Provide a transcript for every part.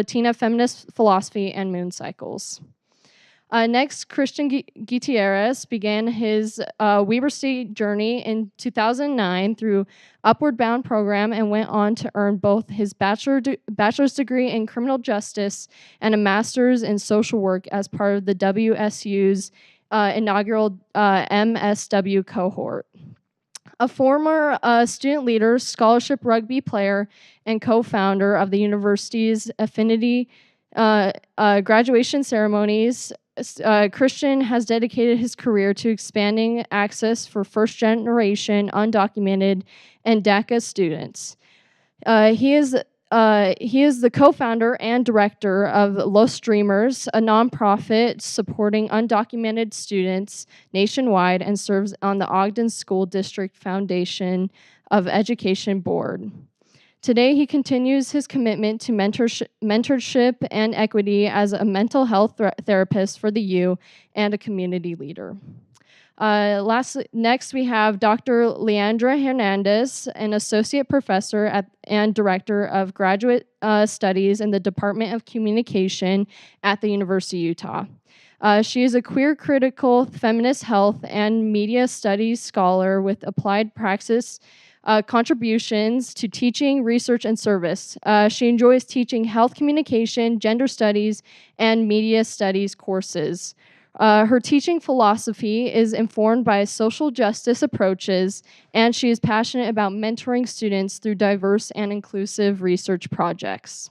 Latina feminist philosophy and moon cycles. Next, Christian Gutierrez began his Weber State journey in 2009 through Upward Bound program and went on to earn both his bachelor's degree in criminal justice and a master's in social work as part of the WSU's inaugural MSW cohort. A former student leader, scholarship rugby player, and co-founder of the university's affinity graduation ceremonies, Christian has dedicated his career to expanding access for first-generation, undocumented, and DACA students. He is the co-founder and director of Los Dreamers, a nonprofit supporting undocumented students nationwide, and serves on the Ogden School District Foundation of Education Board. Today, he continues his commitment to mentorship and equity as a mental health therapist for the U and a community leader. Next, we have Dr. Leandra Hernandez, an associate professor and director of graduate studies in the Department of Communication at the University of Utah. She is a queer critical feminist health and media studies scholar with applied praxis contributions to teaching, research, and service. She enjoys teaching health communication, gender studies, and media studies courses. Her teaching philosophy is informed by social justice approaches, and she is passionate about mentoring students through diverse and inclusive research projects.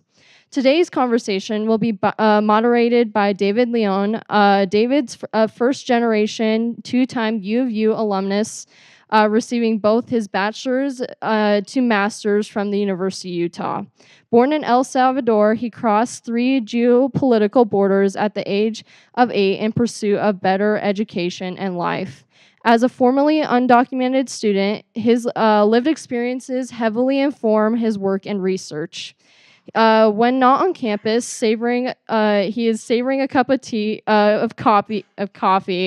Today's conversation will be moderated by David Leon. David's first-generation, two-time U of U alumnus, receiving both his bachelor's to master's from the University of Utah. Born in El Salvador, he crossed 3 geopolitical borders at the age of 8 in pursuit of better education and life. As a formerly undocumented student, his lived experiences heavily inform his work and research. When not on campus, he is savoring a cup of tea, of coffee,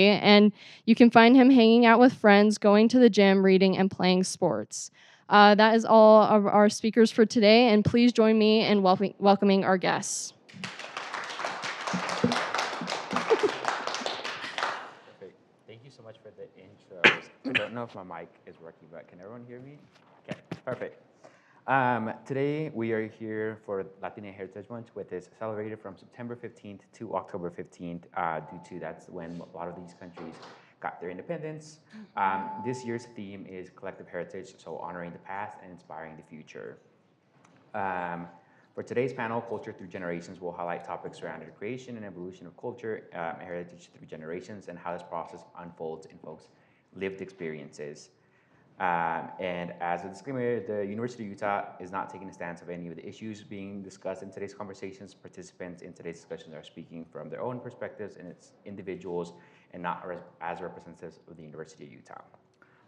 and you can find him hanging out with friends, going to the gym, reading, and playing sports. That is all of our speakers for today, and please join me in welcoming our guests. Perfect. Thank you so much for the intros. I don't know if my mic is working, but can everyone hear me? Okay, perfect. Today we are here for Latina Heritage Month, which is celebrated from September 15th to October 15th, due to that's when a lot of these countries got their independence. This year's theme is collective heritage, so honoring the past and inspiring the future. For today's panel, Culture Through Generations, will highlight topics surrounding the creation and evolution of culture, heritage through generations, and how this process unfolds in folks' lived experiences. And as a disclaimer, the University of Utah is not taking a stance of any of the issues being discussed in today's conversations. Participants in today's discussions are speaking from their own perspectives and its individuals, and not as representatives of the University of Utah.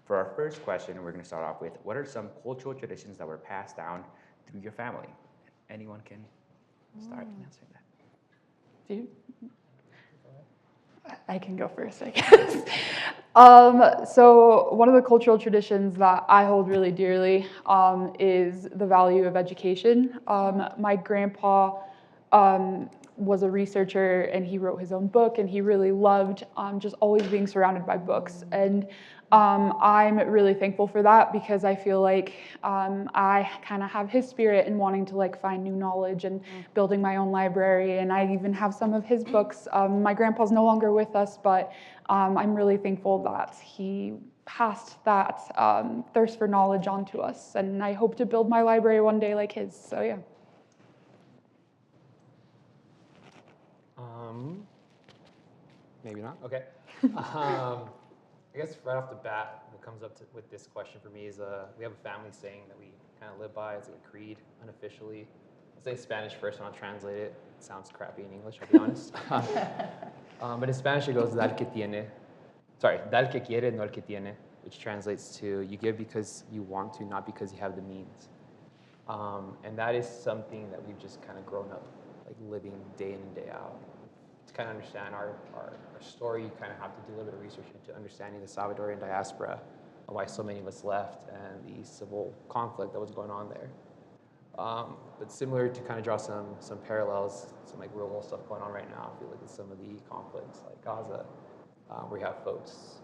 For our first question, we're going to start off with, what are some cultural traditions that were passed down through your family? Anyone can start answering that. Do you? I can go first, I guess. So one of the cultural traditions that I hold really dearly is the value of education. My grandpa was a researcher, and he wrote his own book, and he really loved just always being surrounded by books. And I'm really thankful for that, because I feel like I kind of have his spirit in wanting to find new knowledge and building my own library. And I even have some of his books. My grandpa's no longer with us, but I'm really thankful that he passed that thirst for knowledge onto us. And I hope to build my library one day like his. So yeah. Maybe not. Okay. I guess right off the bat, what comes up with this question for me is we have a family saying that we kind of live by. It's like a creed, unofficially. I'll say Spanish first, and I'll translate it. It sounds crappy in English, I'll be honest. But in Spanish, it goes dal que quiere, no el que tiene, which translates to you give because you want to, not because you have the means. And that is something that we've just kind of grown up living day in and day out. To kind of understand our story, you kind of have to do a little bit of research into understanding the Salvadorian diaspora, and why so many of us left, and the civil conflict that was going on there. But similar to kind of draw some parallels, some like real world stuff going on right now. I feel like with some of the conflicts like Gaza, where you have folks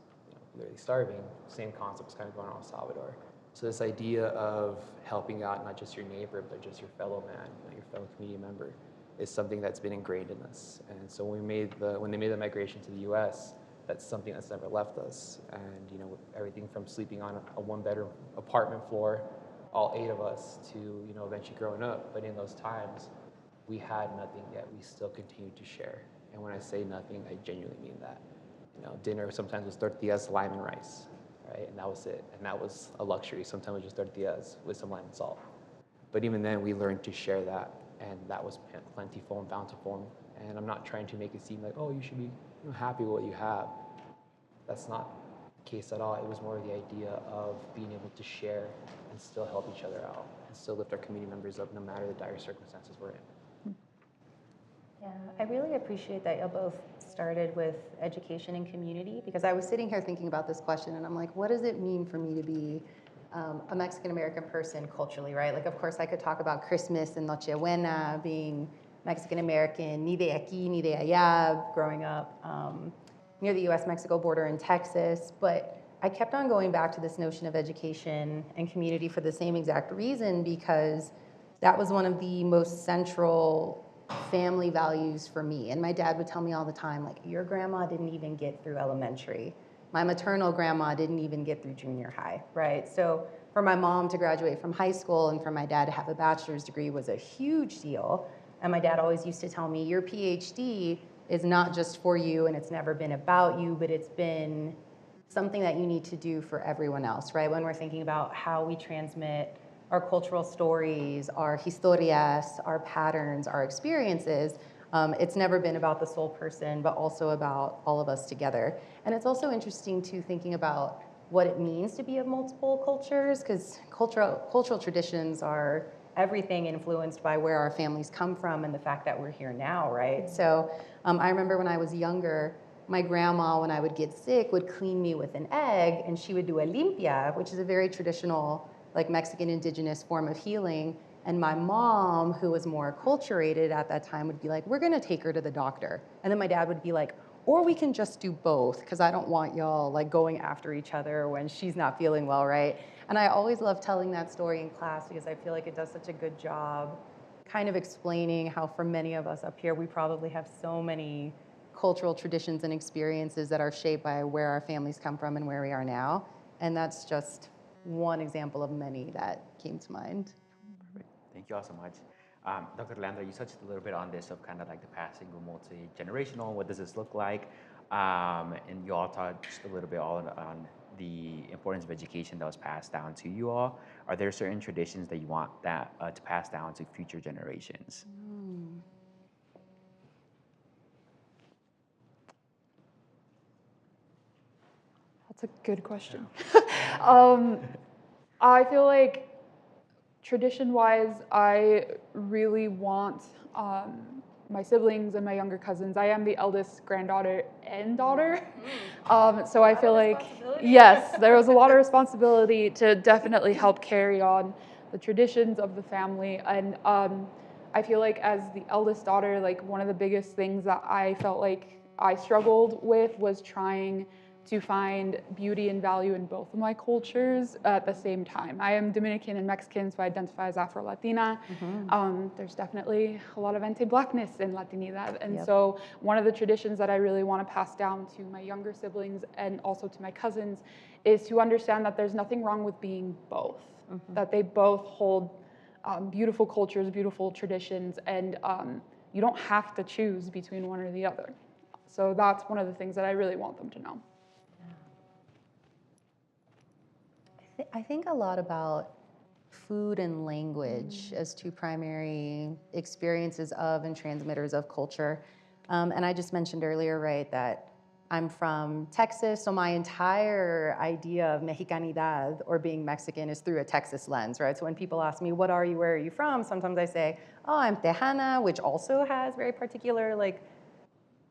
literally starving. Same concepts kind of going on in El Salvador. So this idea of helping out not just your neighbor, but just your fellow man, your fellow community member, is something that's been ingrained in us. And so when they made the migration to the U.S., that's something that's never left us. And with everything from sleeping on a one-bedroom apartment floor, all 8 of us, to eventually growing up. But in those times, we had nothing yet. We still continued to share. And when I say nothing, I genuinely mean that. Dinner sometimes was tortillas, lime, and rice, right? And that was it. And that was a luxury. Sometimes it was just tortillas with some lime and salt. But even then, we learned to share that, and that was plentiful and bountiful. And I'm not trying to make it seem like, oh, you should be happy with what you have. That's not the case at all. It was more of the idea of being able to share and still help each other out and still lift our community members up no matter the dire circumstances we're in. Yeah, I really appreciate that y'all both started with education and community, because I was sitting here thinking about this question and I'm like, what does it mean for me to be a Mexican-American person culturally, right? Like, of course, I could talk about Christmas and Noche Buena, being Mexican-American, ni de aquí, ni de allá, growing up near the US-Mexico border in Texas, but I kept on going back to this notion of education and community for the same exact reason, because that was one of the most central family values for me. And my dad would tell me all the time, like, your grandma didn't even get through elementary. My maternal grandma didn't even get through junior high, right? So for my mom to graduate from high school and for my dad to have a bachelor's degree was a huge deal. And my dad always used to tell me, your PhD is not just for you and it's never been about you, but it's been something that you need to do for everyone else, right? When we're thinking about how we transmit our cultural stories, our historias, our patterns, our experiences, it's never been about the sole person, but also about all of us together. And it's also interesting too, thinking about what it means to be of multiple cultures, because cultural traditions are everything influenced by where our families come from and the fact that we're here now, right? So I remember when I was younger, my grandma, when I would get sick, would clean me with an egg, and she would do a limpia, which is a very traditional, like, Mexican indigenous form of healing. And my mom, who was more acculturated at that time, would be like, we're gonna take her to the doctor. And then my dad would be like, or we can just do both, because I don't want y'all like going after each other when she's not feeling well, right? And I always love telling that story in class because I feel like it does such a good job kind of explaining how for many of us up here, we probably have so many cultural traditions and experiences that are shaped by where our families come from and where we are now. And that's just one example of many that came to mind. Perfect. Thank you all so much. Dr. Landra, you touched a little bit on this of kind of like the passing of multi-generational, what does this look like? And you all talked just a little bit on the importance of education that was passed down to you all. Are there certain traditions that you want that to pass down to future generations? That's a good question. I feel like tradition-wise, I really want my siblings and my younger cousins. I am the eldest granddaughter and daughter. So I feel like, yes, there was a lot of responsibility to definitely help carry on the traditions of the family. And I feel like as the eldest daughter, like one of the biggest things that I felt like I struggled with was trying to find beauty and value in both of my cultures at the same time. I am Dominican and Mexican, so I identify as Afro-Latina. There's definitely a lot of anti-Blackness in Latinidad. And so one of the traditions that I really want to pass down to my younger siblings and also to my cousins is to understand that there's nothing wrong with being both, that they both hold beautiful cultures, beautiful traditions, and you don't have to choose between one or the other. So that's one of the things that I really want them to know. I think a lot about food and language as two primary experiences of and transmitters of culture. And I just mentioned earlier, right, that I'm from Texas, so my entire idea of Mexicanidad or being Mexican is through a Texas lens, right? So when people ask me, what are you, where are you from? Sometimes I say, oh, I'm Tejana, which also has very particular, like,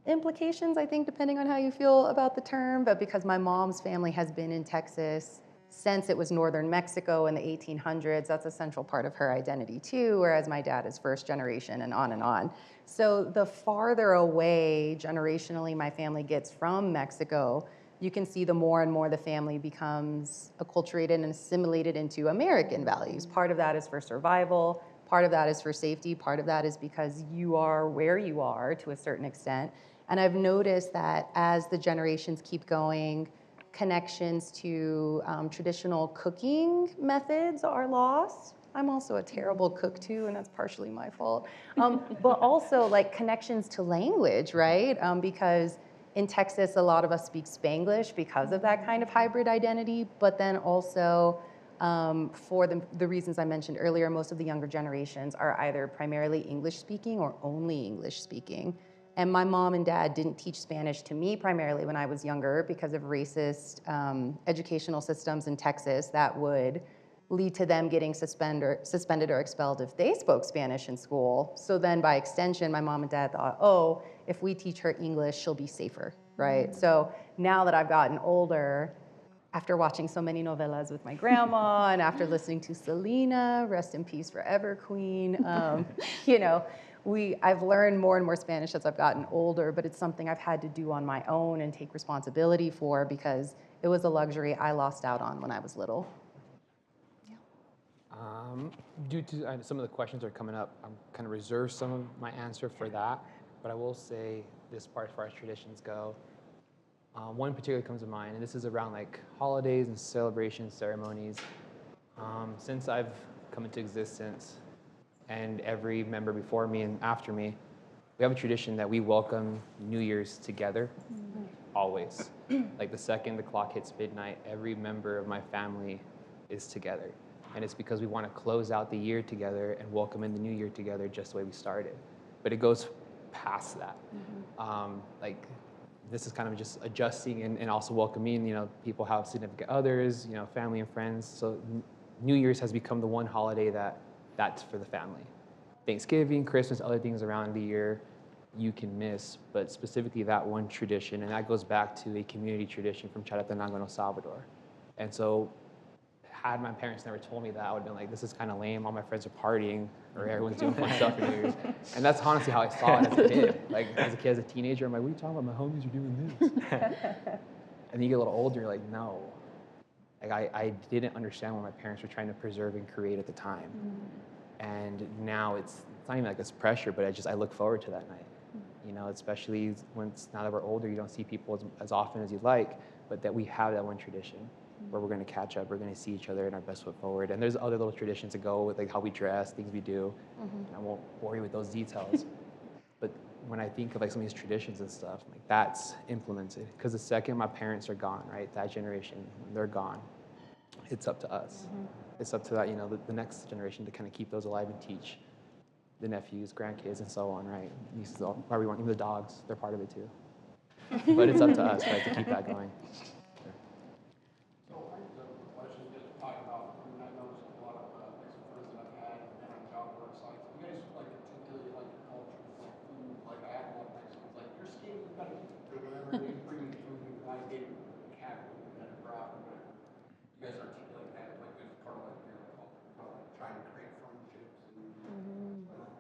implications, I think, depending on how you feel about the term. But because my mom's family has been in Texas since it was northern Mexico in the 1800s, that's a central part of her identity too, whereas my dad is first generation and on and on. So the farther away generationally my family gets from Mexico, you can see the more and more the family becomes acculturated and assimilated into American values. Part of that is for survival, part of that is for safety, part of that is because you are where you are to a certain extent. And I've noticed that as the generations keep going, connections to traditional cooking methods are lost. I'm also a terrible cook too, and that's partially my fault. But also like connections to language, right? Because in Texas, a lot of us speak Spanglish because of that kind of hybrid identity, but then also for the reasons I mentioned earlier, most of the younger generations are either primarily English speaking or only English speaking. And my mom and dad didn't teach Spanish to me primarily when I was younger because of racist educational systems in Texas that would lead to them getting suspended or expelled if they spoke Spanish in school. So then by extension, my mom and dad thought, oh, if we teach her English, she'll be safer, right? So now that I've gotten older, after watching so many novelas with my grandma and after listening to Selena, rest in peace forever, queen, you know, I've learned more and more Spanish as I've gotten older, but it's something I've had to do on my own and take responsibility for because it was a luxury I lost out on when I was little. Due to some of the questions are coming up, I'm kind of reserve some of my answer for that, but I will say this part as far as traditions go. One particular comes to mind, and this is around like holidays and celebrations, ceremonies. Since I've come into existence, and every member before me and after me, we have a tradition that we welcome New Year's together, always. Like the second the clock hits midnight, every member of my family is together. And it's because we want to close out the year together and welcome in the new year together just the way we started. But it goes past that. Like this is kind of just adjusting and also welcoming, you know, people have significant others, you know, family and friends. So New Year's has become the one holiday that's for the family. Thanksgiving, Christmas, other things around the year you can miss, but specifically that one tradition, and that goes back to a community tradition from Chalatenango, El Salvador. And so had my parents never told me that, I would have been like, this is kind of lame, all my friends are partying, or everyone's doing fun stuff for New Year's. And that's honestly how I saw it as a kid. Like as a kid, as a teenager, I'm like, what are you talking about? My homies are doing this. And then you get a little older, you're like, no. Like I didn't understand what my parents were trying to preserve and create at the time. And now it's not even like this pressure, but I look forward to that night. You know, especially now that we're older, you don't see people as often as you'd like, but that we have that one tradition where we're going to catch up, we're going to see each other in our best foot forward. And there's other little traditions that go with like how we dress, things we do. And I won't bore you with those details. But when I think of like some of these traditions and stuff, like that's implemented. Because the second my parents are gone, right, that generation, they're gone, it's up to us. It's up to that, you know, the next generation to kind of keep those alive and teach the nephews, grandkids, and so on, right? Nieces, whatever you want, even the dogs, they're part of it too. But it's up to us, right, to keep that going.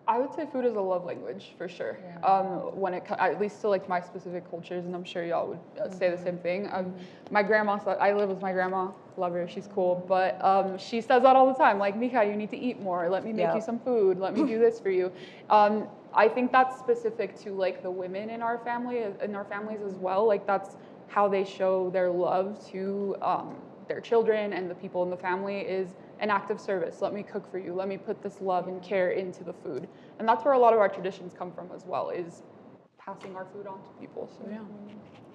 I would say food is a love language for sure. When it at least to like my specific cultures, and I'm sure y'all would say the same thing. My grandma, I live with my grandma, love her, she's cool, but she says that all the time, like, Mika, you need to eat more. Let me make you some food. Let me do this for you. I think that's specific to like the women in our families as well. Like that's how they show their love to their children and the people in the family is an act of service. Let me cook for you. Let me put this love and care into the food. And that's where a lot of our traditions come from as well, is passing our food on to people. So yeah.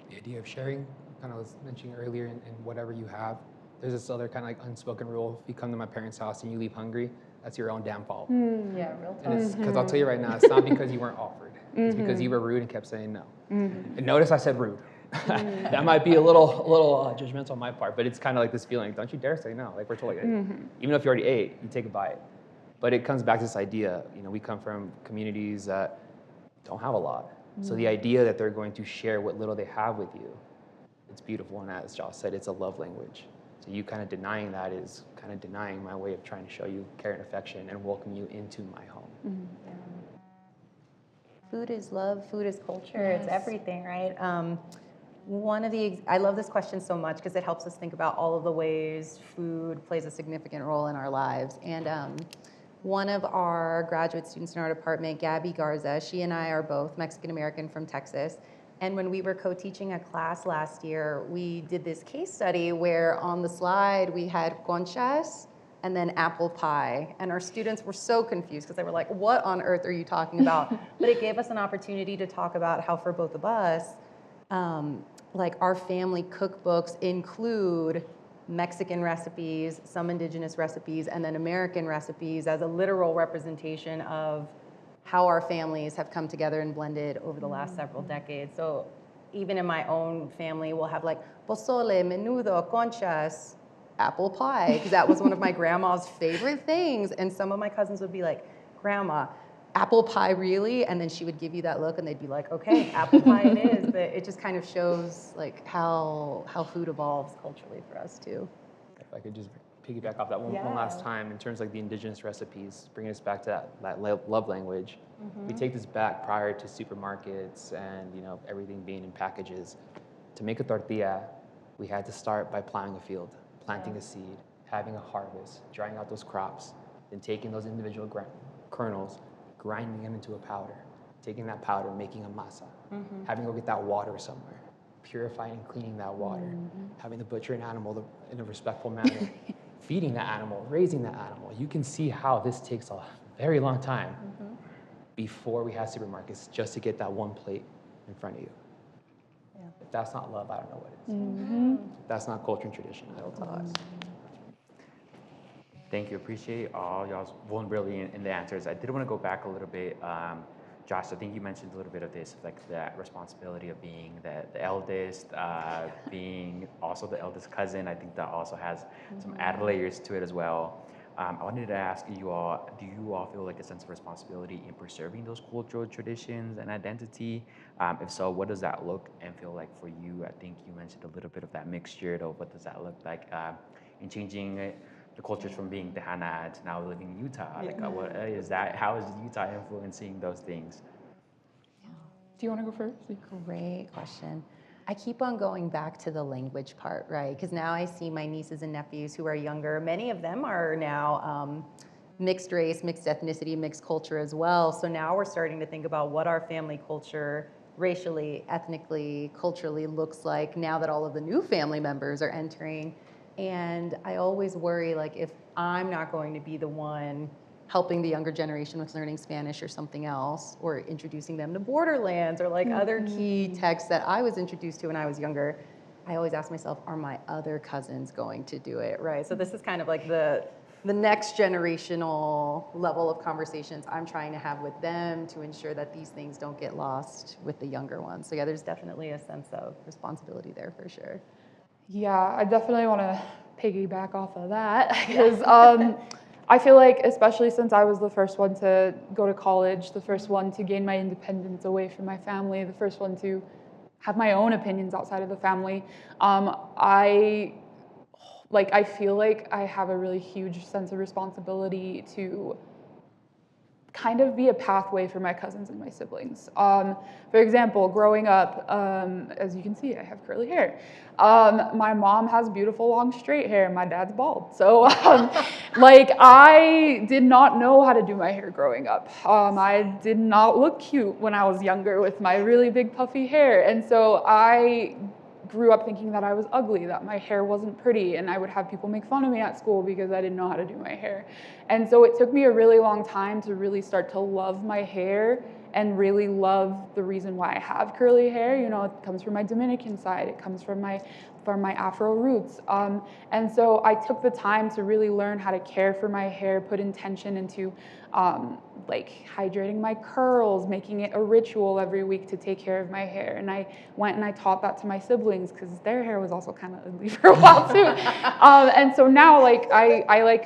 The idea of sharing, kind of was mentioning earlier, in whatever you have. There's this other kind of like unspoken rule. If you come to my parents' house and you leave hungry, that's your own damn fault. Yeah, real talk. And it's because I'll tell you right now, it's not because you weren't offered. It's because you were rude and kept saying no. And notice I said rude. That might be a little judgmental on my part, but it's kind of like this feeling, don't you dare say no. Like we're told, like, even if you already ate, you take a bite. But it comes back to this idea, you know, we come from communities that don't have a lot. So the idea that they're going to share what little they have with you, it's beautiful. And as Josh said, it's a love language. So you kind of denying that is kind of denying my way of trying to show you care and affection and welcome you into my home. Yeah. Food is love, food is culture, it's Yes. everything, right? I love this question so much because it helps us think about all of the ways food plays a significant role in our lives. And one of our graduate students in our department, Gabby Garza, she and I are both Mexican American from Texas. And when we were co-teaching a class last year, we did this case study where on the slide we had conchas and then apple pie. And our students were so confused because they were like, what on earth are you talking about? But it gave us an opportunity to talk about how for both of us, like our family cookbooks include Mexican recipes, some indigenous recipes, and then American recipes as a literal representation of how our families have come together and blended over the last several decades. So even in my own family, we'll have like pozole, menudo, conchas, apple pie, because that was one of my grandma's favorite things. And some of my cousins would be like, Grandma, apple pie really? And then she would give you that look and they'd be like, okay, apple pie it is. But it just kind of shows like how food evolves culturally for us too. If I could just piggyback off that one last time in terms of like the indigenous recipes, bringing us back to that love language. We take this back prior to supermarkets and everything being in packages. To make a tortilla, we had to start by plowing a field, planting a seed, having a harvest, drying out those crops, then taking those individual kernels, grinding them into a powder, taking that powder, making a masa, having to go get that water somewhere, purifying and cleaning that water, having to butcher an animal in a respectful manner, feeding that animal, raising that animal. You can see how this takes a very long time before we had supermarkets just to get that one plate in front of you. Yeah. If that's not love, I don't know what is. If that's not culture and tradition, I don't know. Thank you. Appreciate all y'all's vulnerability in the answers. I did want to go back a little bit. Josh, I think you mentioned a little bit of this, like that responsibility of being the eldest, being also the eldest cousin. I think that also has some added layers to it as well. I wanted to ask you all, do you all feel like a sense of responsibility in preserving those cultural traditions and identity? If so, what does that look and feel like for you? I think you mentioned a little bit of that mixture of what does that look like in changing the cultures from being Tejana to now living in Utah. Like, what is that? How is Utah influencing those things? Do you want to go first? Great question. I keep on going back to the language part, right? Because now I see my nieces and nephews who are younger. Many of them are now mixed race, mixed ethnicity, mixed culture as well. So now we're starting to think about what our family culture racially, ethnically, culturally looks like now that all of the new family members are entering. And I always worry, like, if I'm not going to be the one helping the younger generation with learning Spanish or something else, or introducing them to Borderlands or like other key texts that I was introduced to when I was younger, I always ask myself, are my other cousins going to do it, right? So this is kind of like the next generational level of conversations I'm trying to have with them to ensure that these things don't get lost with the younger ones. So yeah, there's definitely a sense of responsibility there for sure. Yeah, I definitely want to piggyback off of that because I feel like, especially since I was the first one to go to college, the first one to gain my independence away from my family, the first one to have my own opinions outside of the family, I feel like I have a really huge sense of responsibility to kind of be a pathway for my cousins and my siblings. For example, growing up, as you can see, I have curly hair. My mom has beautiful long straight hair. My dad's bald. So I did not know how to do my hair growing up. I did not look cute when I was younger with my really big puffy hair. And so I grew up thinking that I was ugly, that my hair wasn't pretty, and I would have people make fun of me at school because I didn't know how to do my hair. And so it took me a really long time to really start to love my hair and really love the reason why I have curly hair. You know, it comes from my Dominican side, it comes from my Afro roots. And so I took the time to really learn how to care for my hair, put intention into hydrating my curls, making it a ritual every week to take care of my hair. And I went and I taught that to my siblings because their hair was also kind of ugly for a while too. And so now I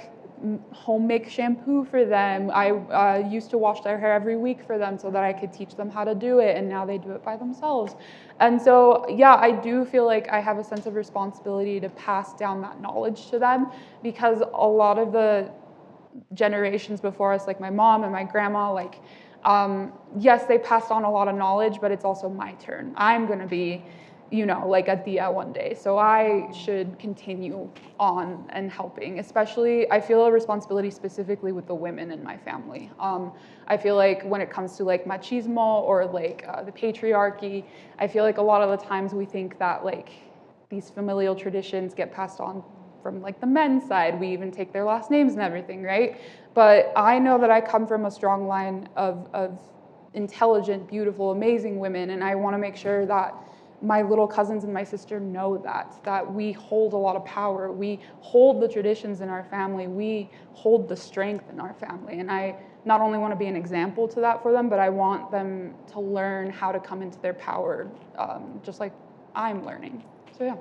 home make shampoo for them. I used to wash their hair every week for them so that I could teach them how to do it, and now they do it by themselves. And so, yeah, I do feel like I have a sense of responsibility to pass down that knowledge to them, because a lot of the generations before us, like my mom and my grandma, like, yes, they passed on a lot of knowledge, but it's also my turn. I'm going to be, you know, like a Tia one day. So I should continue on and helping, especially I feel a responsibility specifically with the women in my family. I feel like when it comes to like machismo or like the patriarchy, I feel like a lot of the times we think that like these familial traditions get passed on from like the men's side. We even take their last names and everything, right? But I know that I come from a strong line of intelligent, beautiful, amazing women, and I want to make sure that my little cousins and my sister know that we hold a lot of power. We hold the traditions in our family. We hold the strength in our family. And I not only want to be an example to that for them, but I want them to learn how to come into their power, just like I'm learning. So yeah.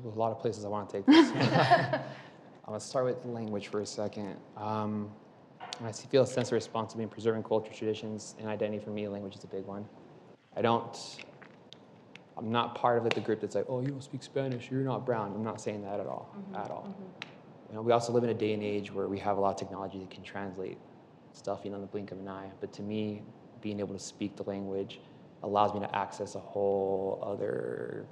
A lot of places I want to take this. I'm going to start with language for a second. I feel a sense of responsibility in preserving culture, traditions, and identity. For me, language is a big one. I'm not part of like the group that's like, oh, you don't speak Spanish, you're not brown. I'm not saying that at all, at all. You know, we also live in a day and age where we have a lot of technology that can translate stuff in the blink of an eye. But to me, being able to speak the language allows me to access a whole other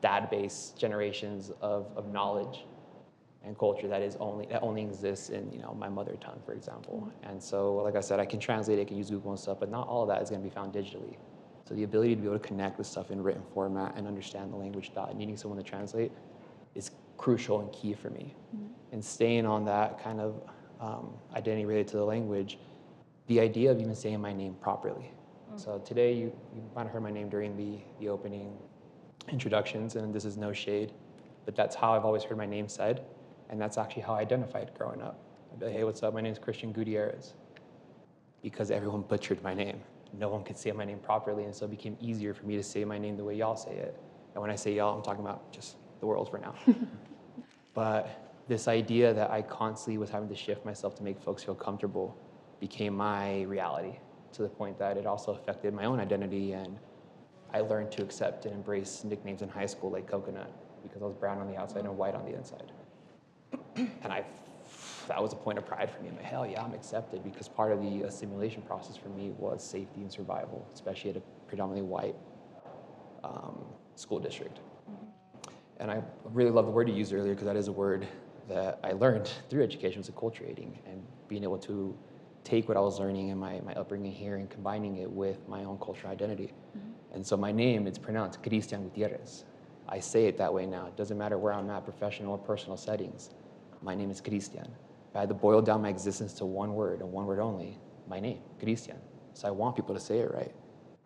database, generations of knowledge and culture that only exists in, you know, my mother tongue, for example. And so, like I said, I can translate it, I can use Google and stuff, but not all of that is going to be found digitally. So the ability to be able to connect with stuff in written format and understand the language without needing someone to translate is crucial and key for me. And staying on that kind of identity related to the language, the idea of even saying my name properly. So today, you might have heard my name during the opening introductions, and this is no shade, but that's how I've always heard my name said. And that's actually how I identified growing up. I'd be like, hey, what's up? My name's Christian Gutierrez. Because everyone butchered my name. No one could say my name properly, and so it became easier for me to say my name the way y'all say it. And when I say y'all, I'm talking about just the world for now. But this idea that I constantly was having to shift myself to make folks feel comfortable became my reality, to the point that it also affected my own identity, and I learned to accept and embrace nicknames in high school like Coconut, because I was brown on the outside and white on the inside. And that was a point of pride for me. I'm like, hell yeah, I'm accepted, because part of the assimilation process for me was safety and survival, especially at a predominantly white school district. And I really love the word you used earlier, because that is a word that I learned through education, was acculturating, and being able to take what I was learning in my upbringing here and combining it with my own cultural identity. And so my name, it's pronounced Christian Gutierrez. I say it that way now. It doesn't matter where I'm at, professional or personal settings. My name is Christian. If I had to boil down my existence to one word and one word only, my name, Christian. So I want people to say it right.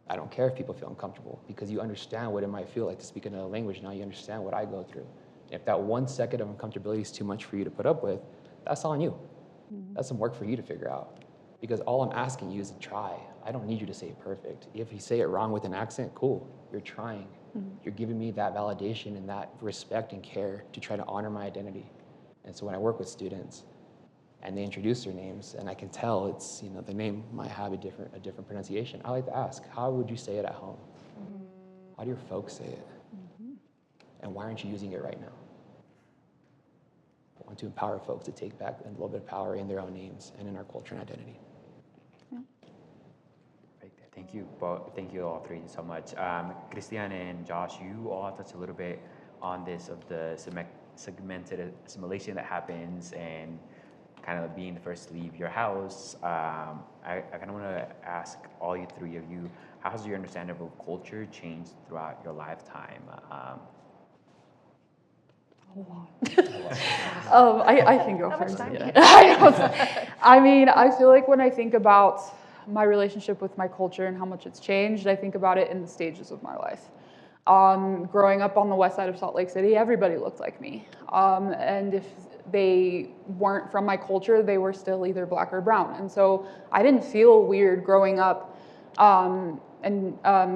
I don't care if people feel uncomfortable, because you understand what it might feel like to speak another language now. You understand what I go through. And if that 1 second of uncomfortability is too much for you to put up with, that's on you. That's some work for you to figure out. Because all I'm asking you is to try. I don't need you to say it perfect. If you say it wrong with an accent, cool. You're trying. You're giving me that validation and that respect and care to try to honor my identity. And so when I work with students and they introduce their names, and I can tell it's, you know, the name might have a different pronunciation, I like to ask, how would you say it at home? How do your folks say it? And why aren't you using it right now? I want to empower folks to take back a little bit of power in their own names and in our culture and identity. Thank you. Thank you all three so much. Christian and Josh, you all touched a little bit on this of the segmented assimilation that happens and kind of being the first to leave your house. I kind of want to ask all you three of you, how has your understanding of culture changed throughout your lifetime? I can go first. I mean, I feel like when I think about my relationship with my culture and how much it's changed, I think about it in the stages of my life. Growing up on the west side of Salt Lake City, everybody looked like me. And if they weren't from my culture, they were still either black or brown. And so I didn't feel weird growing up and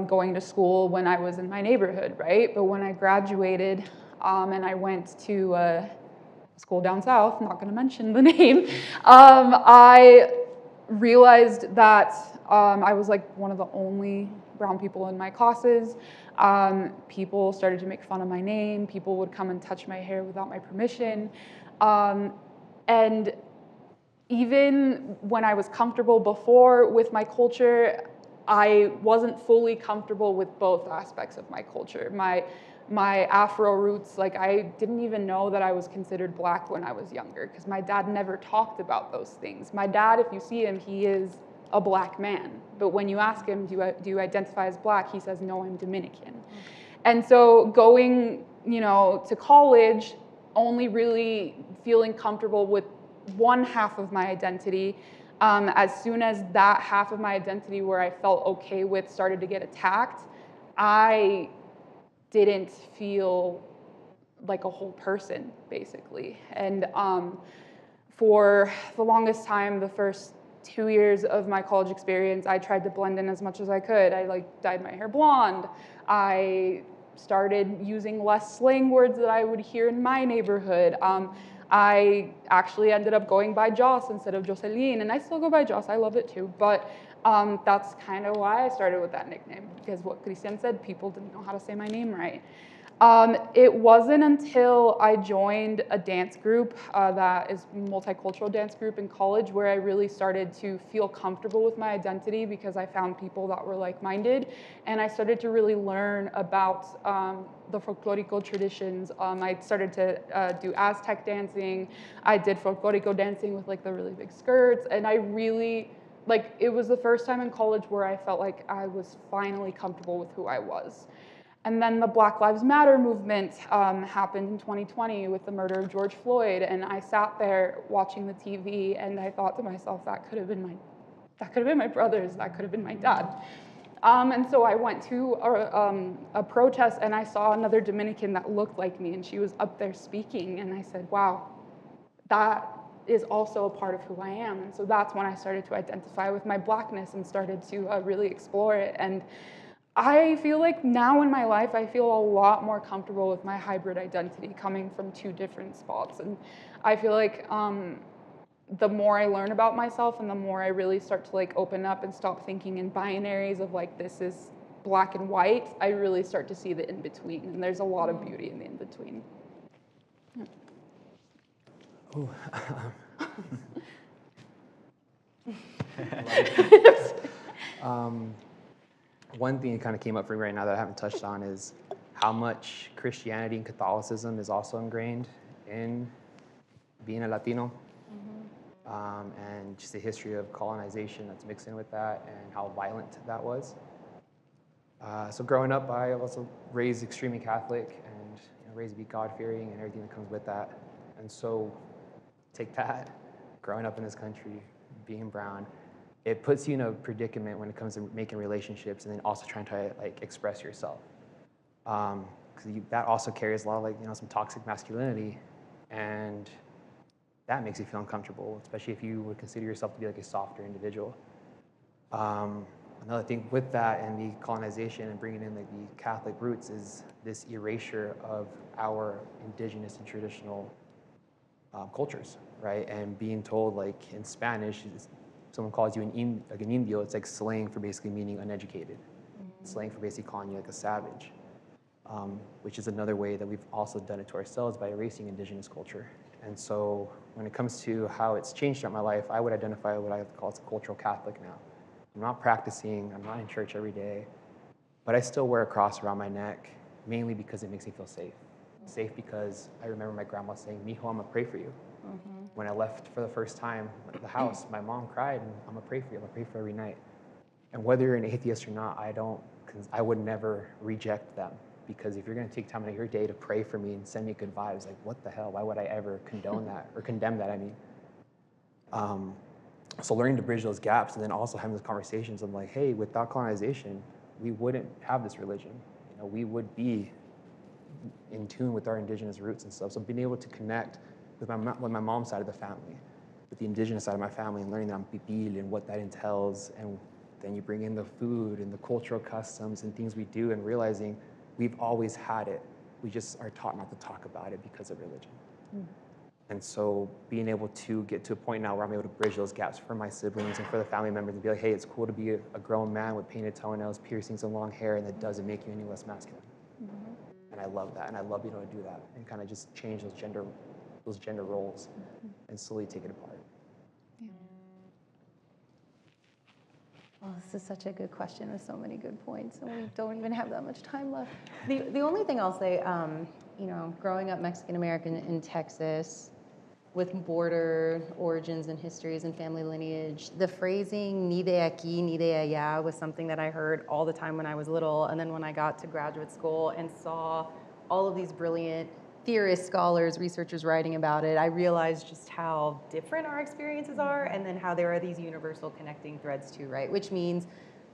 going to school when I was in my neighborhood, right? But when I graduated, and I went to school down south, not going to mention the name, I realized that I was like one of the only brown people in my classes. People started to make fun of my name. People would come and touch my hair without my permission. And even when I was comfortable before with my culture, I wasn't fully comfortable with both aspects of my culture. My Afro roots, like I didn't even know that I was considered Black when I was younger because my dad never talked about those things. My dad, if you see him, he is a Black man. But when you ask him, do you identify as Black? He says, no, I'm Dominican. And so going, to college, only really feeling comfortable with one half of my identity. As soon as that half of my identity where I felt okay with started to get attacked, I didn't feel like a whole person, basically. And for the longest time, the first 2 years of my college experience, I tried to blend in as much as I could. I dyed my hair blonde. I started using less slang words that I would hear in my neighborhood. I actually ended up going by Joss instead of Jocelyn, and I still go by Joss. I love it too, but that's kind of why I started with that nickname, because what Christian said, people didn't know how to say my name right. It wasn't until I joined a dance group that is a multicultural dance group in college where I really started to feel comfortable with my identity because I found people that were like-minded, and I started to really learn about the folklorico traditions. I started to do Aztec dancing. I did folklorico dancing with like the really big skirts, and I really, it was the first time in college where I felt like I was finally comfortable with who I was. And then the Black Lives Matter movement happened in 2020 with the murder of George Floyd, and I sat there watching the TV, and I thought to myself, that could have been my brothers, that could have been my dad. And so I went to a protest, and I saw another Dominican that looked like me, and she was up there speaking, and I said, wow, that is also a part of who I am. And so that's when I started to identify with my Blackness and started to really explore it. And I feel like now in my life, I feel a lot more comfortable with my hybrid identity coming from two different spots. And I feel like the more I learn about myself and the more I really start to open up and stop thinking in binaries of this is black and white, I really start to see the in-between. And there's a lot of beauty in the in-between. Yeah. One thing that kind of came up for me right now that I haven't touched on is how much Christianity and Catholicism is also ingrained in being a Latino, and just the history of colonization that's mixed in with that and how violent that was. So growing up, I was also raised extremely Catholic and raised to be God-fearing and everything that comes with that. And so take that, growing up in this country, being brown, it puts you in a predicament when it comes to making relationships and then also trying to express yourself. Because that also carries a lot of some toxic masculinity, and that makes you feel uncomfortable, especially if you would consider yourself to be a softer individual. Another thing with that and the colonization and bringing in the Catholic roots is this erasure of our indigenous and traditional cultures, right? And being told in Spanish, someone calls you an indio, it's slang for basically meaning uneducated. Slang for basically calling you a savage, which is another way that we've also done it to ourselves by erasing indigenous culture. And so when it comes to how it's changed throughout my life, I would identify what I call as a cultural Catholic now. I'm not practicing, I'm not in church every day, but I still wear a cross around my neck, mainly because it makes me feel safe. Safe because I remember my grandma saying, "Mijo, I'm gonna pray for you." When I left for the first time the house, my mom cried, and I'm gonna pray for you, I'm gonna pray for you every night. And whether you're an atheist or not, because I would never reject them. Because if you're gonna take time out of your day to pray for me and send me good vibes, what the hell? Why would I ever condone that or condemn that? So learning to bridge those gaps and then also having those conversations of hey, without colonization, we wouldn't have this religion. We would be in tune with our indigenous roots and stuff. So being able to connect with my mom's side of the family, with the indigenous side of my family, and learning that I'm pipil and what that entails, and then you bring in the food and the cultural customs and things we do, and realizing we've always had it. we just are taught not to talk about it because of religion. And so being able to get to a point now where I'm able to bridge those gaps for my siblings and for the family members and be like, hey, it's cool to be a grown man with painted toenails, piercings, and long hair, and that doesn't make you any less masculine. And I love that, and I love being able to do that and kind of just change those gender roles and slowly take it apart. Oh, this is such a good question with so many good points, and we don't even have that much time left. The only thing I'll say, growing up Mexican American in Texas, with border origins and histories and family lineage, the phrasing "ni de aquí, ni de allá" was something that I heard all the time when I was little, and then when I got to graduate school and saw all of these brilliant theorists, scholars, researchers writing about it, I realized just how different our experiences are, and then how there are these universal connecting threads too, right? Which means,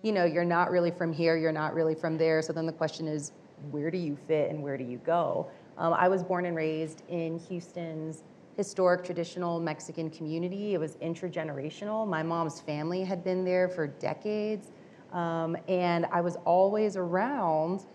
you're not really from here, you're not really from there, so then the question is, where do you fit and where do you go? I was born and raised in Houston's historic traditional Mexican community. It was intergenerational. My mom's family had been there for decades, and I was always around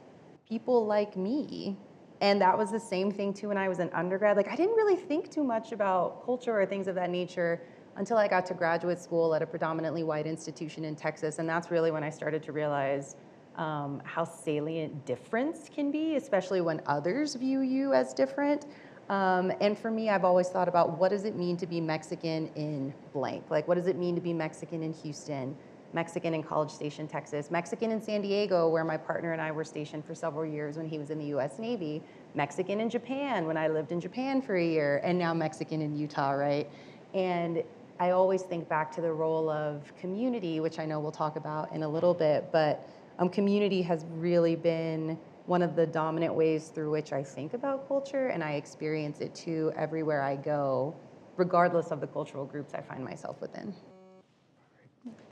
people like me. And that was the same thing too when I was an undergrad. Like, I didn't really think too much about culture or things of that nature until I got to graduate school at a predominantly white institution in Texas. And that's really when I started to realize how salient difference can be, especially when others view you as different. And for me, I've always thought about, what does it mean to be Mexican in blank? Like, what does it mean to be Mexican in Houston, Mexican in College Station, Texas, Mexican in San Diego, where my partner and I were stationed for several years when he was in the US Navy, Mexican in Japan when I lived in Japan for a year, and now Mexican in Utah, right? And I always think back to the role of community, which I know we'll talk about in a little bit, but community has really been one of the dominant ways through which I think about culture, and I experience it too everywhere I go, regardless of the cultural groups I find myself within.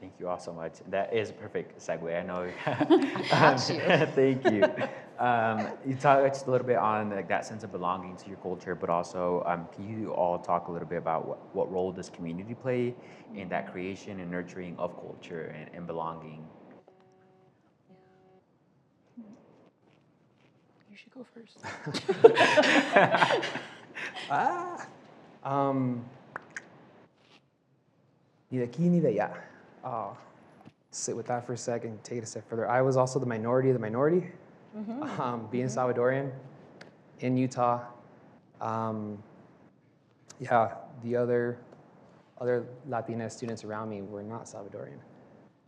Thank you all so much. That is a perfect segue. I know. Got you. Thank you. You touched a little bit on that sense of belonging to your culture, but also can you all talk a little bit about what role does community play in that creation and nurturing of culture and belonging? You should go first. Ni de aquí, ni de allá. Sit with that for a second, take it a step further. I was also the minority of the minority, being Salvadorian in Utah. The other Latina students around me were not Salvadorian.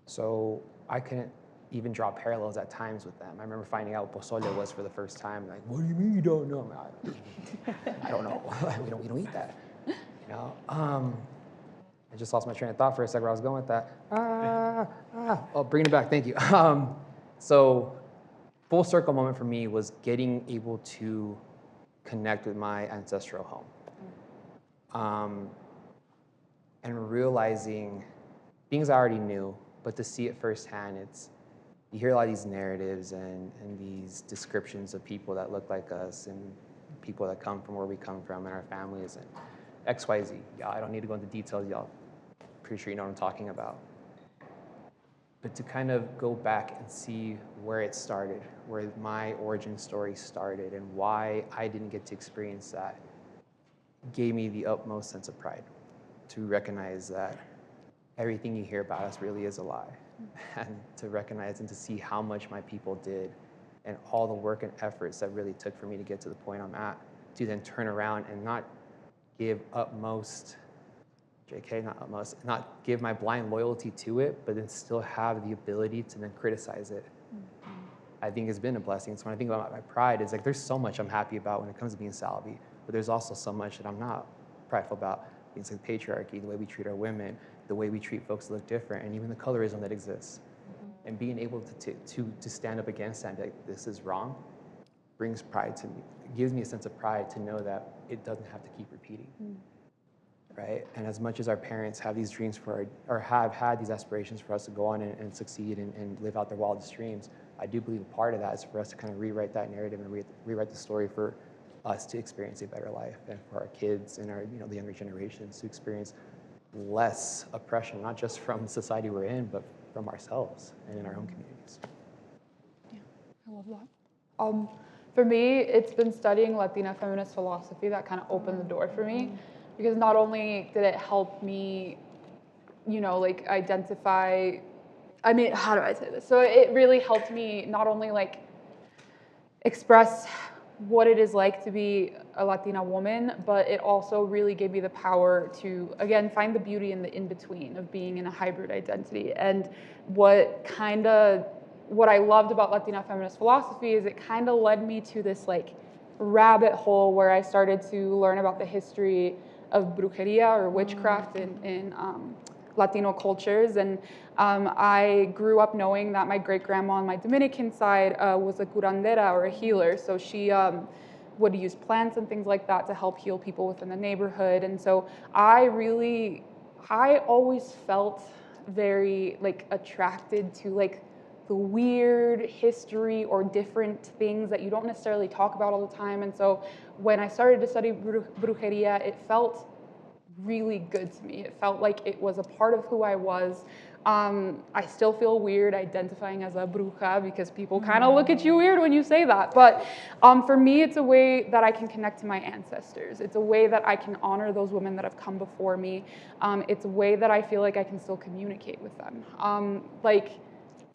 So I couldn't even draw parallels at times with them. I remember finding out what pozole was for the first time. Like, what do you mean you don't know? I don't know. we don't eat that. I just lost my train of thought for a second where I was going with that. Oh, bring it back, thank you. So full circle moment for me was getting able to connect with my ancestral home. And realizing things I already knew, but to see it firsthand, you hear a lot of these narratives and these descriptions of people that look like us and people that come from where we come from and our families and XYZ. Yeah, I don't need to go into details, y'all. Pretty sure you know what I'm talking about. But to kind of go back and see where it started, where my origin story started, and why I didn't get to experience that, gave me the utmost sense of pride to recognize that everything you hear about us really is a lie. And to recognize and to see how much my people did and all the work and efforts that really took for me to get to the point I'm at, to then turn around and not give not give my blind loyalty to it, but then still have the ability to then criticize it. I think has been a blessing. So when I think about my pride, it's like there's so much I'm happy about when it comes to being Salvi, but there's also so much that I'm not prideful about. Things like patriarchy, the way we treat our women, the way we treat folks that look different, and even the colorism that exists. And being able to stand up against that and be like, this is wrong, brings pride to me. It gives me a sense of pride to know that it doesn't have to keep repeating. Right? And as much as our parents have these dreams or have had these aspirations for us to go on and succeed and live out their wildest dreams, I do believe a part of that is for us to kind of rewrite that narrative and rewrite the story for us to experience a better life, and for our kids and our the younger generations to experience less oppression, not just from the society we're in, but from ourselves and in our own communities. Yeah, I love that. For me, it's been studying Latina feminist philosophy that kind of opened the door for me, because not only did it help me, like identify, I mean, how do I say this? So it really helped me not only like express what it is like to be a Latina woman, but it also really gave me the power to, again, find the beauty in the in-between of being in a hybrid identity. And what I loved about Latina feminist philosophy is it kind of led me to this like rabbit hole where I started to learn about the history of brujeria or witchcraft in Latino cultures. And I grew up knowing that my great-grandma on my Dominican side was a curandera or a healer. So she would use plants and things like that to help heal people within the neighborhood. And so I always felt very like attracted to like the weird history or different things that you don't necessarily talk about all the time. And so when I started to study brujeria, it felt really good to me. It felt like it was a part of who I was. I still feel weird identifying as a bruja because people kind of look at you weird when you say that. But for me, it's a way that I can connect to my ancestors. It's a way that I can honor those women that have come before me. It's a way that I feel like I can still communicate with them.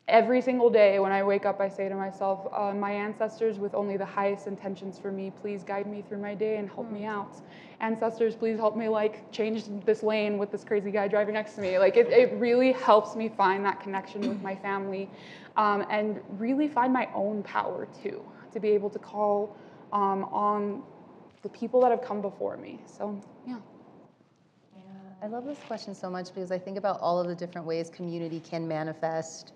Every single day when I wake up, I say to myself, my ancestors with only the highest intentions for me, please guide me through my day and help me out. Ancestors, please help me like change this lane with this crazy guy driving next to me. Like it really helps me find that connection with my family and really find my own power too, to be able to call on the people that have come before me. So, yeah. I love this question so much because I think about all of the different ways community can manifest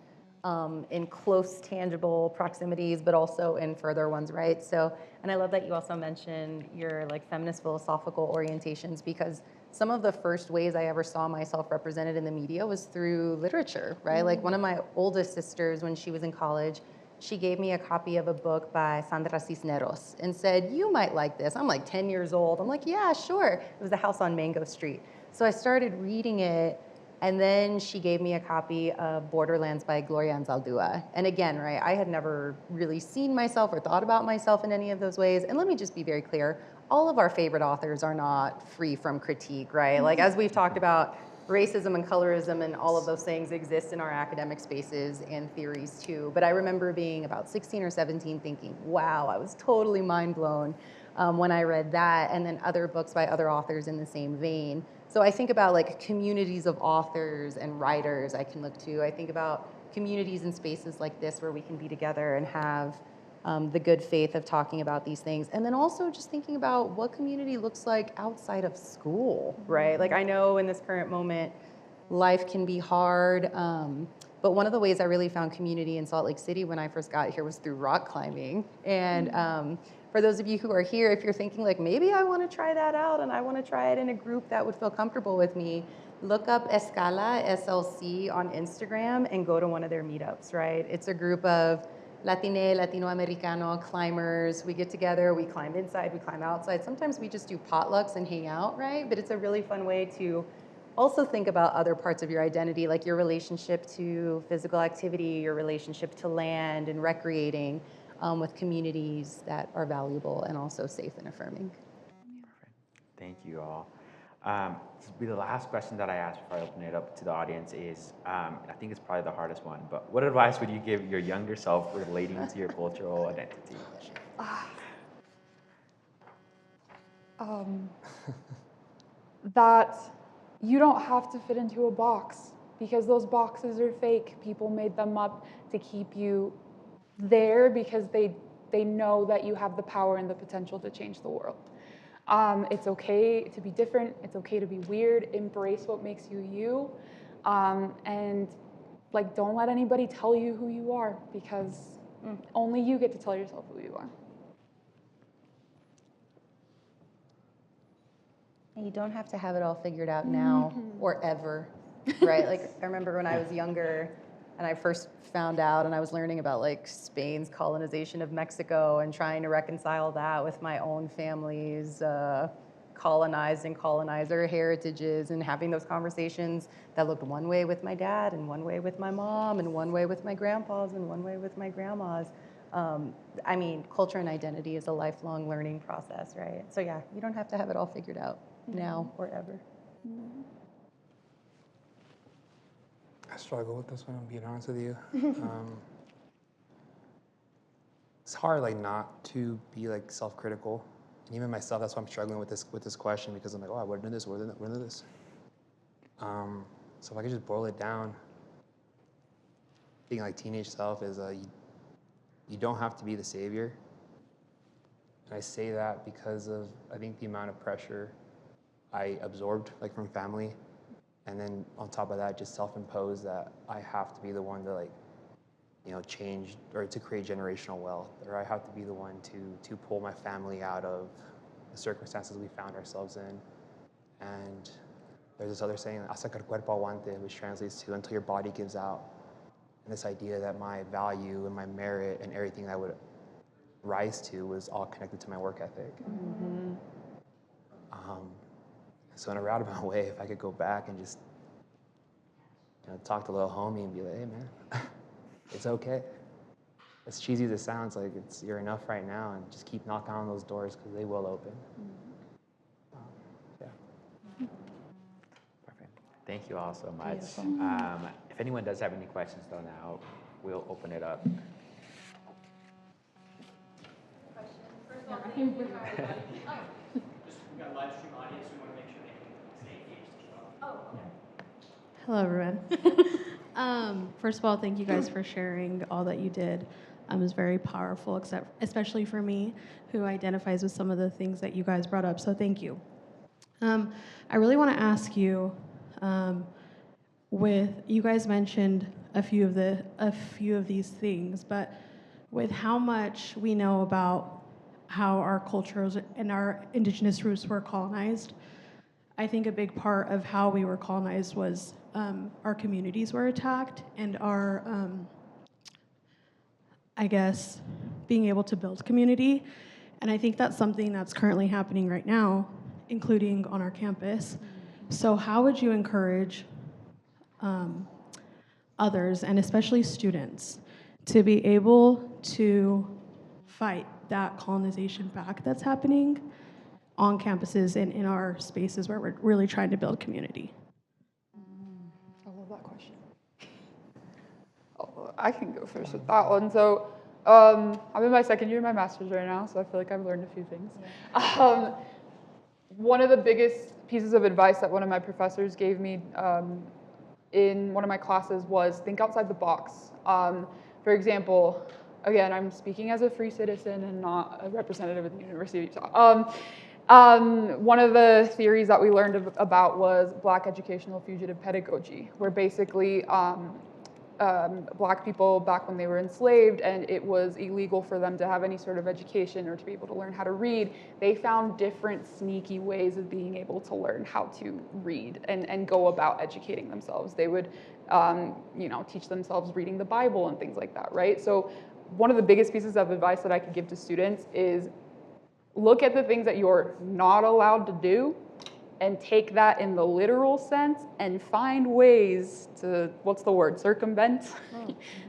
in close, tangible proximities, but also in further ones, right? So, and I love that you also mentioned your like feminist philosophical orientations, because some of the first ways I ever saw myself represented in the media was through literature, right? Like one of my oldest sisters, when she was in college, she gave me a copy of a book by Sandra Cisneros and said, you might like this. I'm like 10 years old. I'm like, yeah, sure. It was The House on Mango Street. So I started reading it. And then she gave me a copy of Borderlands by Gloria Anzaldúa. And again, right, I had never really seen myself or thought about myself in any of those ways. And let me just be very clear, all of our favorite authors are not free from critique, right? Like as we've talked about, racism and colorism and all of those things exist in our academic spaces and theories too. But I remember being about 16 or 17 thinking, wow, I was totally mind blown when I read that, and then other books by other authors in the same vein. So I think about like communities of authors and writers I can look to. I think about communities and spaces like this where we can be together and have the good faith of talking about these things. And then also just thinking about what community looks like outside of school, right? Like I know in this current moment, life can be hard, but one of the ways I really found community in Salt Lake City when I first got here was through rock climbing. And for those of you who are here, if you're thinking like, maybe I want to try that out and I want to try it in a group that would feel comfortable with me, look up Escala, SLC on Instagram and go to one of their meetups, right? It's a group of Latino Americano climbers. We get together, we climb inside, we climb outside. Sometimes we just do potlucks and hang out, right? But it's a really fun way to also think about other parts of your identity, like your relationship to physical activity, your relationship to land and recreating with communities that are valuable and also safe and affirming. Perfect. Thank you all. This will be the last question that I ask before I open it up to the audience is, I think it's probably the hardest one, but what advice would you give your younger self relating to your cultural identity? That you don't have to fit into a box because those boxes are fake. People made them up to keep you there because they know that you have the power and the potential to change the world. It's okay to be different. It's okay to be weird. Embrace what makes you you. And like, don't let anybody tell you who you are because only you get to tell yourself who you are. And you don't have to have it all figured out now or ever, right? Like I remember when I was younger and I first found out and I was learning about like Spain's colonization of Mexico and trying to reconcile that with my own family's colonized and colonizer heritages and having those conversations that looked one way with my dad and one way with my mom and one way with my grandpas and one way with my grandmas. I mean, culture and identity is a lifelong learning process, right? So yeah, you don't have to have it all figured out now or ever. I struggle with this one, I'm being honest with you. It's hard, like, not to be like self-critical, and even myself. That's why I'm struggling with this question, because I'm like, oh, I wouldn't do this, wouldn't do this. So if I could just boil it down, being like teenage self is you don't have to be the savior. And I say that because of, I think, the amount of pressure I absorbed, like, from family, and then on top of that, just self-imposed that I have to be the one to, like, you know, change or to create generational wealth, or I have to be the one to pull my family out of the circumstances we found ourselves in. And there's this other saying, hasta que el cuerpo aguante, which translates to until your body gives out. And this idea that my value and my merit and everything that I would rise to was all connected to my work ethic. So in a roundabout way, if I could go back and just, you know, talk to a little homie and be like, hey man, it's okay. As cheesy as it sounds, like, you're enough right now, and just keep knocking on those doors because they will open. Yeah. Perfect. Thank you all so much. If anyone does have any questions though now, we'll open it up. We got a live stream audience. We want to make sure they can stay engaged as well. Oh, okay. Hello, everyone. First of all, thank you guys for sharing all that you did. It was very powerful, especially for me, who identifies with some of the things that you guys brought up. So thank you. I really want to ask you, you guys mentioned a few of these things, but with how much we know about how our cultures and our indigenous roots were colonized, I think a big part of how we were colonized was our communities were attacked, and our, I guess, being able to build community. And I think that's something that's currently happening right now, including on our campus. So how would you encourage others, and especially students, to be able to fight that colonization back that's happening on campuses and in our spaces where we're really trying to build community? I love that question. Oh, I can go first with that one. So I'm in my second year of my master's right now, so I feel like I've learned a few things. One of the biggest pieces of advice that one of my professors gave me in one of my classes was think outside the box. For example, again, I'm speaking as a free citizen and not a representative of the University of Utah. One of the theories that we learned about was Black educational fugitive pedagogy, where basically Black people, back when they were enslaved and it was illegal for them to have any sort of education or to be able to learn how to read, they found different sneaky ways of being able to learn how to read and go about educating themselves. They would teach themselves reading the Bible and things like that, right? So one of the biggest pieces of advice that I could give to students is look at the things that you're not allowed to do and take that in the literal sense and find ways to, circumvent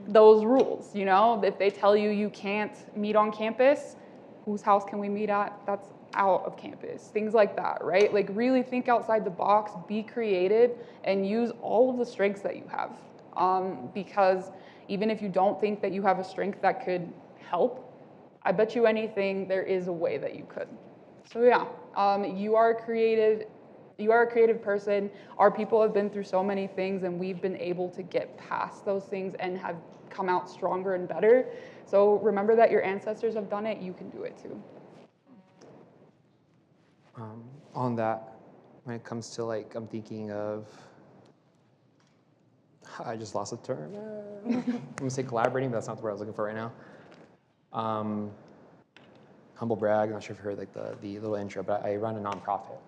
those rules, you know? If they tell you you can't meet on campus, whose house can we meet at? That's out of campus, things like that, right? Like really think outside the box, be creative, and use all of the strengths that you have. Because even if you don't think that you have a strength that could help, I bet you anything there is a way that you could. So yeah, you are creative. You are a creative person. Our people have been through so many things, and we've been able to get past those things and have come out stronger and better. So remember that your ancestors have done it. You can do it too. On that, when it comes to, like, I'm thinking of, I just lost a term. I'm gonna say collaborating, but that's not the word I was looking for right now. Humble brag, I'm not sure if you heard like the little intro, but I run a nonprofit.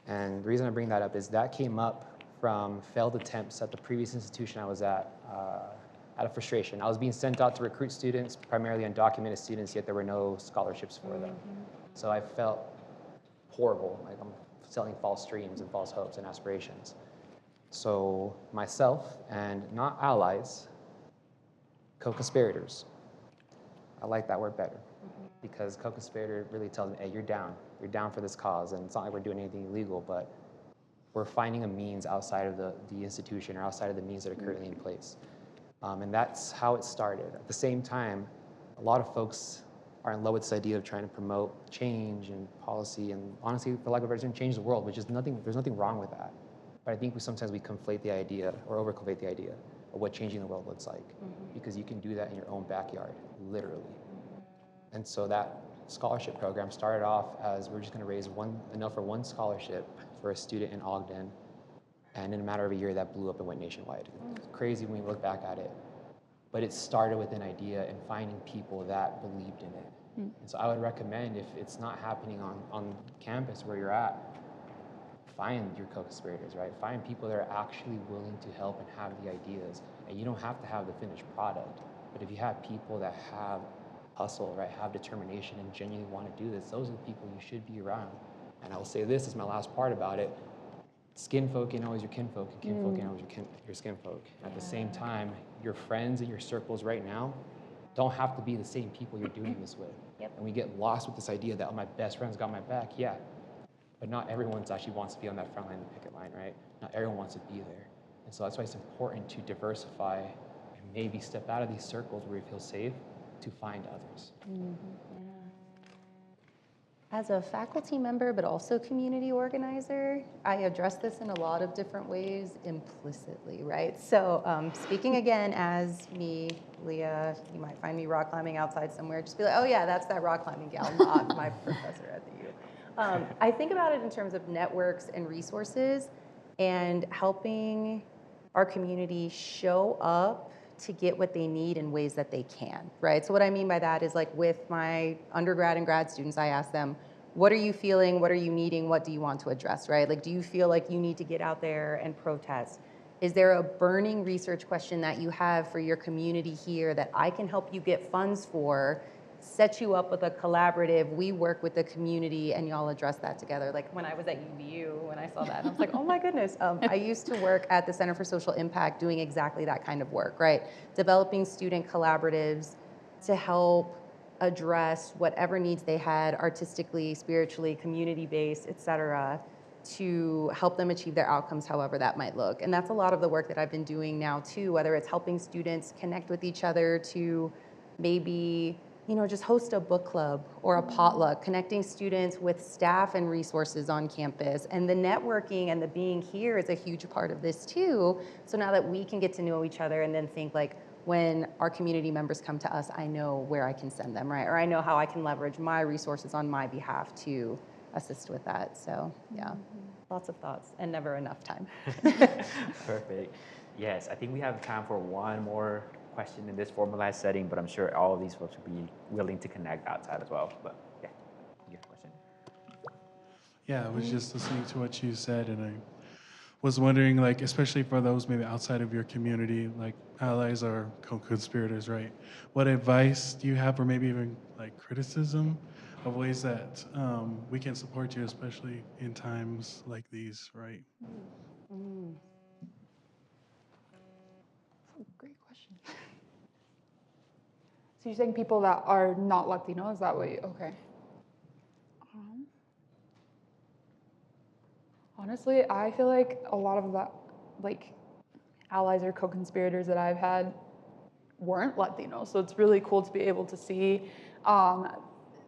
And the reason I bring that up is that came up from failed attempts at the previous institution I was at out of frustration. I was being sent out to recruit students, primarily undocumented students, yet there were no scholarships for them. So I felt horrible, like I'm selling false dreams and false hopes and aspirations. So myself and not allies, co-conspirators, I like that word better, because co-conspirator really tells me, hey, you're down for this cause, and it's not like we're doing anything illegal, but we're finding a means outside of the institution or outside of the means that are currently in place. And that's how it started. At the same time, a lot of folks are in love with this idea of trying to promote change and policy, and honestly, for lack of a better term, change the world, which is there's nothing wrong with that. But I think sometimes we conflate the idea, or overconflate the idea, of what changing the world looks like. Because you can do that in your own backyard, literally. And so that scholarship program started off as we're just gonna raise enough for one scholarship for a student in Ogden. And in a matter of a year, that blew up and went nationwide. It's crazy when we look back at it. But it started with an idea and finding people that believed in it. And so I would recommend, if it's not happening on campus where you're at, find your co-conspirators, right? Find people that are actually willing to help and have the ideas. And you don't have to have the finished product. But if you have people that have hustle, right, have determination and genuinely want to do this, those are the people you should be around. And I will say this is my last part about it. Skin folk ain't always your kinfolk, and kinfolk ain't always your skin folk. At the same time, your friends and your circles right now don't have to be the same people you're doing this with. And we get lost with this idea that, oh, my best friend's got my back. Yeah, but not everyone actually wants to be on that front line, the picket line, right? Not everyone wants to be there. And so that's why it's important to diversify and maybe step out of these circles where you feel safe to find others. As a faculty member, but also community organizer, I address this in a lot of different ways implicitly, right? So speaking again as me, Leah, you might find me rock climbing outside somewhere, just be like, oh yeah, that's that rock climbing gal, not my professor at the U. I think about it in terms of networks and resources and helping our community show up to get what they need in ways that they can, right? So what I mean by that is, like, with my undergrad and grad students, I ask them, what are you feeling? What are you needing? What do you want to address, right? Like, do you feel like you need to get out there and protest? Is there a burning research question that you have for your community here that I can help you get funds for, set you up with a collaborative, we work with the community and y'all address that together? Like, when I was at UVU, when I saw that, I was like, oh my goodness. I used to work at the Center for Social Impact doing exactly that kind of work, right? Developing student collaboratives to help address whatever needs they had artistically, spiritually, community-based, et cetera, to help them achieve their outcomes, however that might look. And that's a lot of the work that I've been doing now too, whether it's helping students connect with each other to maybe, you know, just host a book club or a potluck, connecting students with staff and resources on campus. And the networking and the being here is a huge part of this too. So now that we can get to know each other and then think, like, when our community members come to us, I know where I can send them, right? Or I know how I can leverage my resources on my behalf to assist with that. So yeah, lots of thoughts and never enough time. Perfect. Yes, I think we have time for one more question in this formalized setting, but I'm sure all of these folks would be willing to connect outside as well. But yeah, you have a question. Yeah, I was just listening to what you said, and I was wondering, like, especially for those maybe outside of your community, like allies or co-conspirators, right? What advice do you have, or maybe even like criticism of ways that we can support you, especially in times like these, right? Great question. So you're saying people that are not Latino, is that what you, okay. Honestly, I feel like a lot of that, like, allies or co-conspirators that I've had weren't Latino. So it's really cool to be able to see,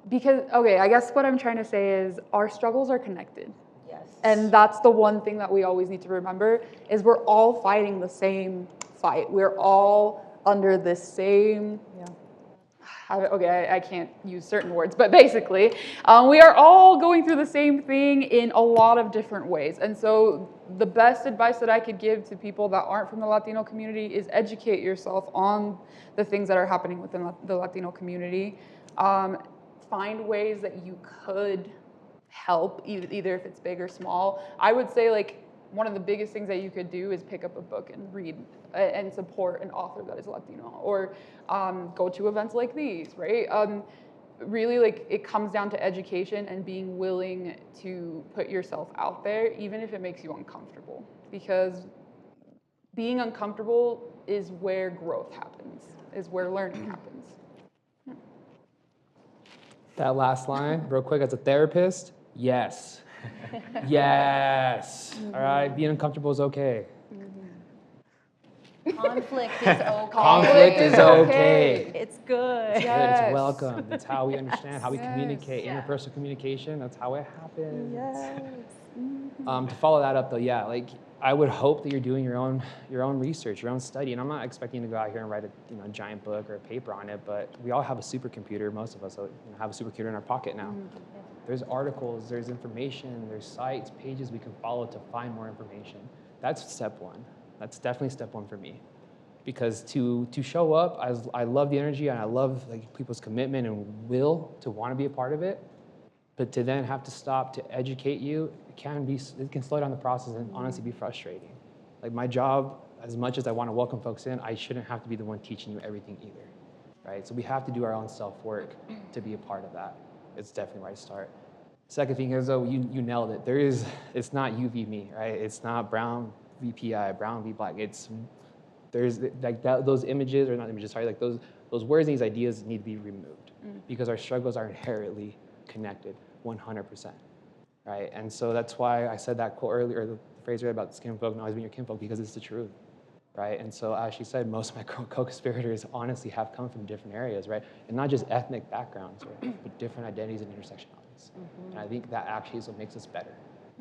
because, okay, I guess what I'm trying to say is our struggles are connected. Yes. And that's the one thing that we always need to remember, is we're all fighting the same fight. We're all under this same, I can't use certain words, but basically, we are all going through the same thing in a lot of different ways. And so the best advice that I could give to people that aren't from the Latino community is educate yourself on the things that are happening within the Latino community. Find ways that you could help, either if it's big or small. I would say, like, one of the biggest things that you could do is pick up a book and read and support an author that is Latino, or go to events like these, right? Really, like, it comes down to education and being willing to put yourself out there, even if it makes you uncomfortable, because being uncomfortable is where growth happens, is where learning happens. That last line, real quick, as a therapist, yes. Yes. All right, being uncomfortable is okay. Conflict is okay. Conflict is okay. It's good. It's good, Yes. it's welcome. It's how we understand, how we Yes. communicate, Yeah. interpersonal communication, that's how it happens. Yes. To follow that up though, yeah, like I would hope that you're doing your own research, your own study, and I'm not expecting you to go out here and write a giant book or a paper on it, but we all have a supercomputer. Most of us have a supercomputer in our pocket now. There's articles, there's information, there's sites, pages we can follow to find more information. That's step one. That's definitely step one for me, because to show up, I love the energy and I love like people's commitment and will to want to be a part of it. But to then have to stop to educate you, it can slow down the process and honestly be frustrating. Like my job, as much as I want to welcome folks in, I shouldn't have to be the one teaching you everything either, right? So we have to do our own self-work to be a part of that. It's definitely where I start. Second thing is, though, you nailed it. It's not you v me, right? It's not brown v PI, brown v black. There's like those images, or not images, sorry, like those words and these ideas need to be removed because our struggles are inherently connected 100%, right? And so that's why I said that quote earlier, or the phrase earlier about skinfolk and always being your kinfolk, because it's the truth, right? And so as she said, most of my co-conspirators honestly have come from different areas, right? And not just ethnic backgrounds, right? But different identities and intersectionalities. And I think that actually is what makes us better.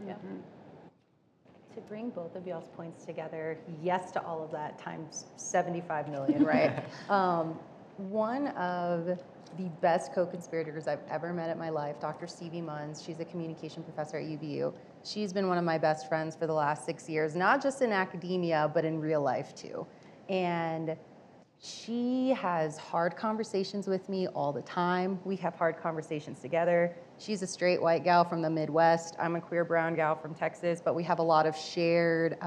Yeah. To bring both of y'all's points together, yes to all of that times 75 million, right? One of the best co-conspirators I've ever met in my life, Dr. Stevie Munns, she's a communication professor at UVU. She's been one of my best friends for the last 6 years, not just in academia, but in real life too. And she has hard conversations with me all the time. We have hard conversations together. She's a straight white gal from the Midwest. I'm a queer brown gal from Texas, but we have a lot of shared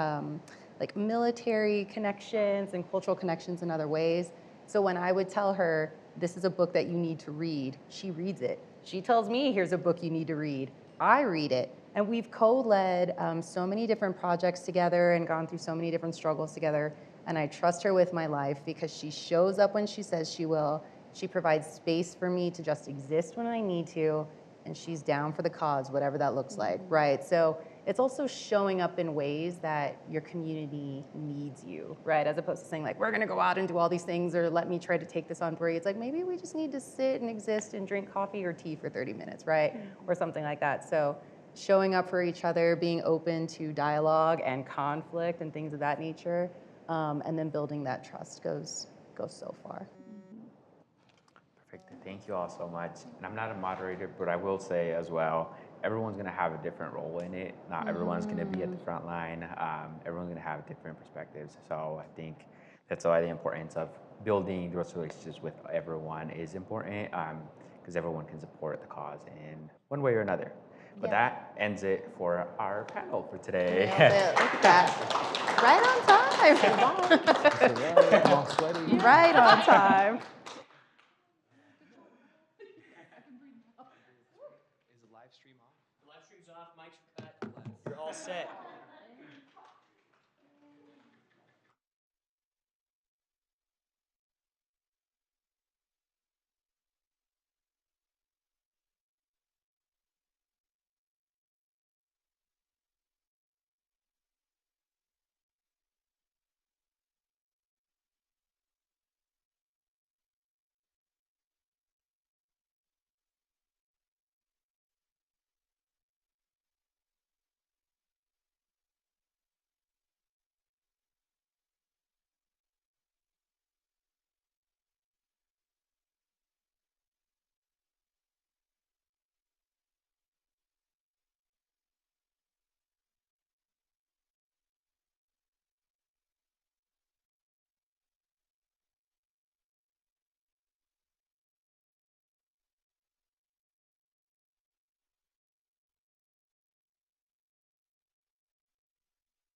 like military connections and cultural connections in other ways. So when I would tell her, this is a book that you need to read, she reads it. She tells me, here's a book you need to read. I read it. And we've co-led so many different projects together and gone through so many different struggles together. And I trust her with my life because she shows up when she says she will. She provides space for me to just exist when I need to. And she's down for the cause, whatever that looks like, right? So it's also showing up in ways that your community needs you, right? As opposed to saying like, we're gonna go out and do all these things, or let me try to take this on for you. It's like, maybe we just need to sit and exist and drink coffee or tea for 30 minutes, right? Or something like that. So showing up for each other, being open to dialogue and conflict and things of that nature, and then building that trust goes so far. Perfect. Thank you all so much. And I'm not a moderator, but I will say as well, everyone's going to have a different role in it. Not everyone's going to be at the front line. Everyone's going to have different perspectives. So I think that's why the importance of building those relationships with everyone is important, because everyone can support the cause in one way or another. But that ends it for our panel for today. Nailed it. Look at that. Right on time. Right on time. The live stream's off, mics are cut. You're all set.